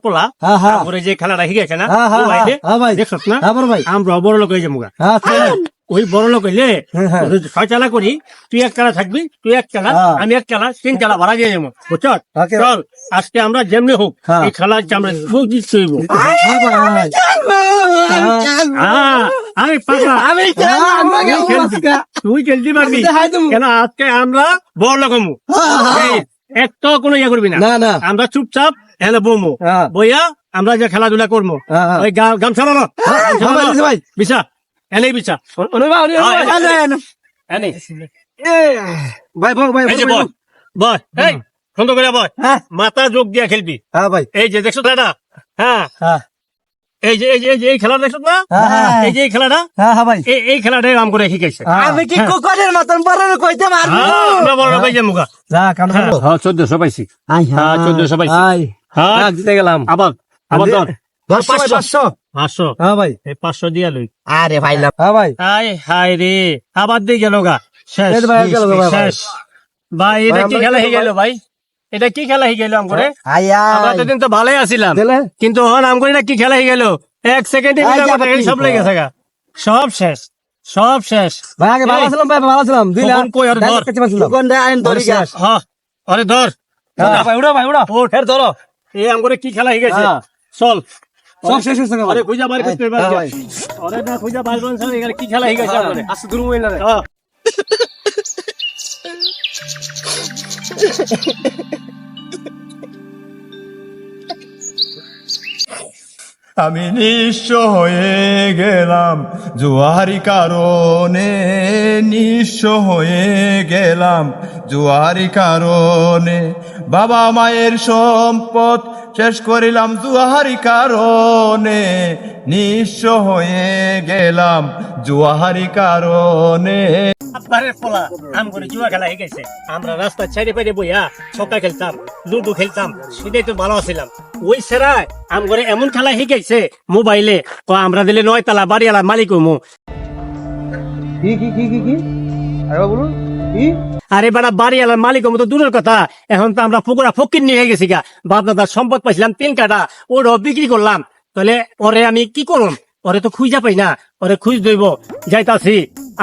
পোলা আমরা যে খেলাটা শিখেছে না দেখছ না আমরা বড় লোক হয়ে যাবো ওই বড় লোক হইলে ছয় চালা করি, তুই এক চালা থাকবি, তুই এক চালা, আমি এক চালা, 3 চালা ভাড়া দিয়ে যাবো, বুঝছ? চল আজকে আমরা যেমনি হোক এই খেলা আমরা তুই খেলতে পারবি কেন? আজকে আমরা বড় লোক হবো, একটা কোনো ইয়ে করবি না, আমরা চুপচাপ এনে বমো বইয়া আমরা যে খেলাধুলা করবো। ওই গামছা বিছা এনেই বিছা সুন্দর করে বয়, মাথা যোগ দিয়া খেলবি। এই যে দেখছো খেলাটা, এই যে এই খেলা দেখছো না, এই যে এই খেলাটা, এই খেলাটাই আম করে শিখাইছে। আমি কি কুকুরের মতন বড় কইতে পারবো? বড় কইছে মুখা 1400 পাইছি, 1400 পাইছি, দিতে গেলাম আবার ধর 500 ভাই, এই 500 দিয়া লই। আরে ভাই ভাই হাই রে আবার দিয়ে গেল গা, শেষ ভাই। এটা কি খেলা হয়ে গেল ভাই? এটা কি খেলা হয়ে গেল? আমগরে আমরা তো দিন তো ভালোই আছিলাম, কিন্তু আমগরে এটা কি খেলা হয়ে গেল? 1 সেকেন্ডে সব লেগে গেছে গা, সব শেষ, সব শেষ। ভাই আগে ভালো ছিলাম, ভাই ভালো ছিলাম, দিলাম কই আর ধর কোনটা আইন ধরি গ্যাস। আরে ধর ভাই উড়ো, ভাই উড়ো, ও ফের ধরো। এই আমগরে কি খেলা হয়ে গেছে? চল সব শেষ হইছে। আরে খুঁজা বাইর করতে পারবি? আরে না খুঁজা বাইর করন স্যার, এখানে কি খেলা হয়ে গেছে আমগরে? আচ্ছা দূর হইল না। আমি নিঃস্ব হয়ে গেলাম জুয়ারি কারণে, নিঃস্ব হয়ে গেলাম জুয়ারি কারণে, বাবা মায়ের সম্পদ শেষ করিলাম জুয়ারি কারণে, নিঃস্ব হয়ে গেলাম জুয়ারি কারণে। আপনারে পোলা আমগরে জুয়া খেলা হয়ে গেছে। আমরা রাস্তার ছাইড়ে পাইরে বইয়া ছক্কা খেলতাম, লুডো খেলতাম, সেটাই তো ভালো ছিলাম। ওই সেরাই আমগরে এমন খেলা হয়ে গেছে মোবাইলে, আমরা দিলে 9 তালা বাড়িওয়ালা মালিক হমু। কি আরে বলুন কি? আরে বেটা বাড়িওয়ালার মালিক হমু তো দূরের কথা, এখন তো আমরা পুকুরা ফকির নিয়ে গেছি গা। বাপ দাদার সম্পদ পাইছিলাম 3 কাটা, ওরও বিক্রি করলাম। তাহলে ওরে আমি কি করুম? ওরে তো খুঁজা পাই না, ওরে খুঁজ দইব যাইতাছি।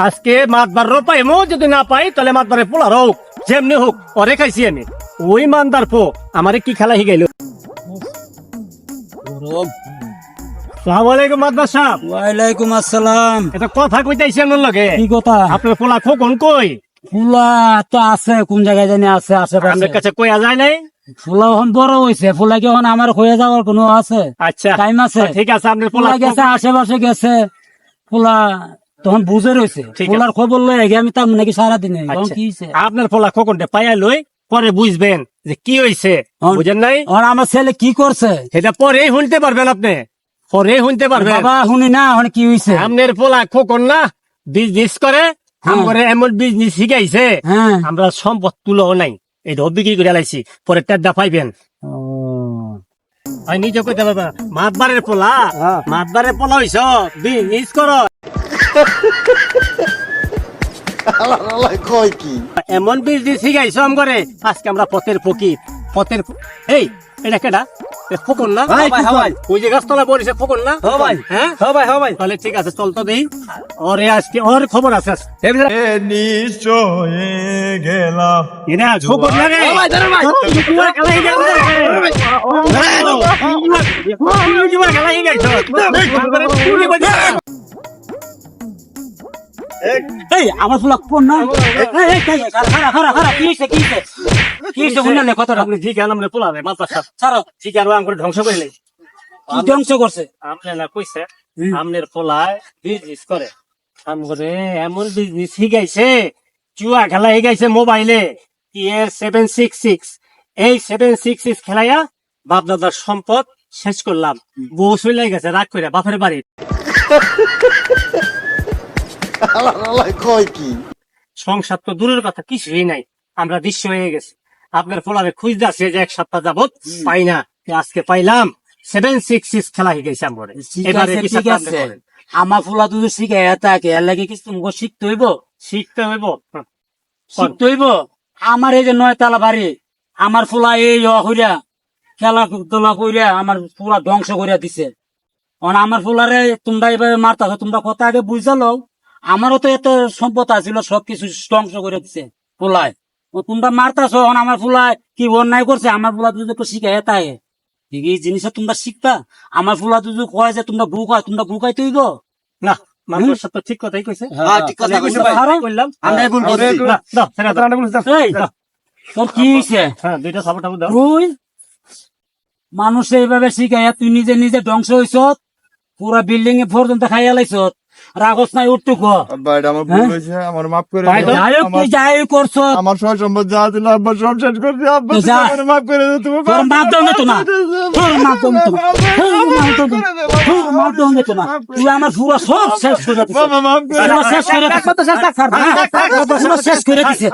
আজকে মাতবার রো পাইমো, যদি না পাই তাহলে মাতবারে পোলার হোক, যেমনি হোক ওরে খাইছি আমি। ওই মানদার পো আমারে কি খেলা হয়ে গেল। সালাম আলাইকুম মাতবার সাহেব। ওয়ালাইকুম আসসালাম। এটা কথা কইতাইছি আমার লগে। কি কথা? আপনার পোলা খোকন কই? ফুলা তো আছে, কোন জায়গায় জানি আছে আশেপাশে। আপনার কাছে কইয়া যায় নাই? ফুলা এখন বড় হইছে, ফুলা কি এখন আমার হয়ে যাওয়ার কোনো আছে? আচ্ছা টাইম আছে, ঠিক আছে। আপনার ফুলা গেছে আশেপাশে গেছে, ফুলা তখন বুঝে রয়েছে। ফুলার খবর লই আগে আমি তার নাকি সারাদিনে কি হয়েছে। আপনার পোলা খোকনটা পাইয়া লই, পরে বুঝবেন যে কি হয়েছে, বুঝেন নাই? আর আমার ছেলে কি করছে সেটা পরেই শুনতে পারবেন, আপনি পরেই শুনতে পারবেন। বাবা শুনি না এখন কি হয়েছে। আপনার পোলা খোকন না বিজনেস করে, আমরা এমন বিজনেস শিখাইছে আমরা সম্পদ তুলো নাই, এটা বিক্রি করে লাইছি, পরে টেডা পাইবেন। আমি নিজে কইতে পারবা মাতবারের পোলা, মাতবারের পোলা হইছ বিজনেস করো। এমন বিজনেস শিখাইছো আমগরে, আজকে আমরা পথের ফকির, পথের। এই এটা কেডা? ফোকন না? ওই যে গাছতলা বলিছে ফোকন না? হ্যাঁ ভাই তাহলে ঠিক আছে, চল তো দেই ওরে আজকে ওর খবর আছে। নিঃস্ব হয়ে গেলাম এরা খবর লাগে আমার ফুলা কোন না কথা আপনি ঠিক আছে পোলা মাথা ছাড়ো, ঠিক আছে আমি ধ্বংস করে নেই। কি ধ্বংস করছে? আপনি না কইছে আপনার পোলায় বিজনেস করে, আমগরে এমন বিজনেস শিখাইছে, জুয়া খেলা শিখাইছে মোবাইলে, ER 766। এই 766 খেলাইয়া বাপ দাদার সম্পদ শেষ করলাম। বউ চলে গেছে রাগ করে বাপের বাড়ি। সংসার তো দূরের কথা, কিছুই নাই, আমরা দৃশ্য হয়ে গেছে। আপনার পোলারে খুঁজতে আসছে যে 1 সপ্তাহ যাবত পাই না, আজকে পাইলাম। 766 খেলা শিখাইছে আমগরে। আমার ফুলা তুই শিখাই থাকে, এর লাগে কিছু শিখতে হইব, শিখতে হইব, শিখতে হইব। আমার এই যে 9 তালা বাড়ি, আমার ফুলা এই হইরা খেলা তোলা করে আমার পুরা ধ্বংস করে দিছে। আমার ফুলারে তোমরা এইভাবে মারতাছ, তোমরা কথা আগে বুঝালো, আমারও তো এত সম্পদ আছিল, সবকিছু ধ্বংস করে দিছে ফুলায়। তোমরা মারতাছ, আমার ফুলায় কি অন্যায় করছে, আমার ফুলা যদি একটু শিখাই তাই এই জিনিসটা তোমরা শিখতা। আমার ফুলা যদি কয় যে তোমরা গু খায়, তোমরা গু খাইতেই গো না মানুষ তো ঠিক কথাই কইছে। হ্যাঁ, ঠিক কথা কইছে ভাই। বললাম আমরা ভুল করছি। না, দাও, ছেড়ে দাও। এই, তোর কি হয়েছে? হ্যাঁ, দুইটা সাপোর্ট দাও। তুই মানুষ এইভাবে শিখাইয়া তুই নিজে নিজে ধ্বংস হইছ, পুরা বিল্ডিং এ পর্যন্ত খাইয়া লাইছ, রাগস নাই উঠটুক। আব্বা এটা আমার ভুল হয়েছে, আমার মাফ করে ভাই, দাও। যাই হোক তুই যাই করছ, আমার সব সম্পদ যা ছিল আব্বা সব শেষ করছি। আব্বা তো যা। আমার মাফ করে দাও, তুমি তোর মাপ দেও না তো না, তোর মাপ দেও না তো না, তোর মাপ দেও না, তোর মাপ দেও না তো না। তুই আমার পুরা সব শেষ করে দিছিস, বাবা মাফ করে পুরা শেষ করে দিছিস, পুরা শেষ করে দিছিস,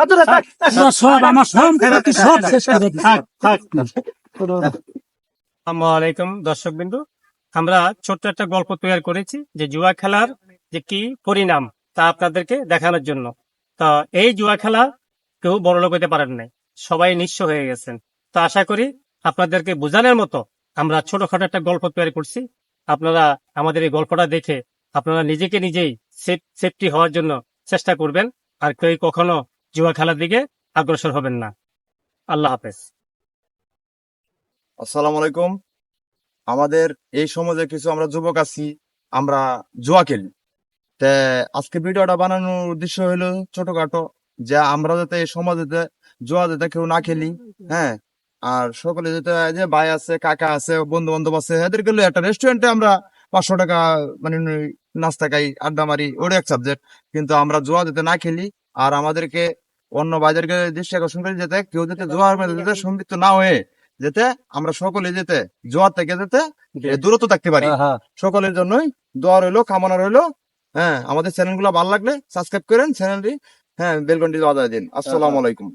পুরা সব আমার সম্পত্তি সব শেষ করে দিছিস। আসসালামু আলাইকুম দর্শক বিন্দু, আমরা ছোট্ট একটা গল্প তৈরি করেছি যে জুয়া খেলার যে কি পরিণাম তা আপনাদেরকে দেখানোর জন্য। তা এই জুয়া খেলা কেউ বড়লোক হতে পারেন নাই, সবাই নিঃস্ব হয়ে গেছেন। তো আশা করি আপনাদেরকে বোঝানোর মতো আমরা ছোটখাটো একটা গল্প তৈরি করছি। আপনারা আমাদের এই গল্পটা দেখে আপনারা নিজেকে নিজেই সেফটি হওয়ার জন্য চেষ্টা করবেন, আর কেউ কখনো জুয়া খেলার দিকে অগ্রসর হবেন না। আল্লাহ হাফেজ। আসসালামু আলাইকুম। আমাদের এই সমাজে কিছু আমরা যুবক আছি, আমরা জুয়া খেলি। তে আজকে ভিডিওটা বানানোর উদ্দেশ্য হলো ছোটখাটো, যে আমরা যাতে এই সমাজে জুয়া যাতে কেউ না খেলি। হ্যাঁ, আর সকলে যাতে যে ভাই আছে, কাকা আছে, বন্ধু বান্ধব আছে, এদেরকে লইয়া একটা রেস্টুরেন্টে আমরা 500 টাকা মানে নাস্তা খাই, আড্ডা মারি, ওটা এক সাবজেক্ট। কিন্তু আমরা জুয়া যাতে না খেলি, আর আমাদেরকে অন্য বাজারকে দৃষ্টি আকর্ষণ করি, যাতে কেউ যাতে জুয়ার মধ্যে যাতে সম্পৃক্ত না হয়ে, যাতে আমরা সকলে যেতে জোয়ার থেকে যাতে দূরত্ব থাকতে পারি। সকলের জন্যই দোয়া রইলো, কামনা রইলো। হ্যাঁ, আমাদের চ্যানেল গুলো ভালো লাগলে সাবস্ক্রাইব করেন চ্যানেলটি। হ্যাঁ, বেলঘন্টি বাজায় দিন। আসসালামু আলাইকুম।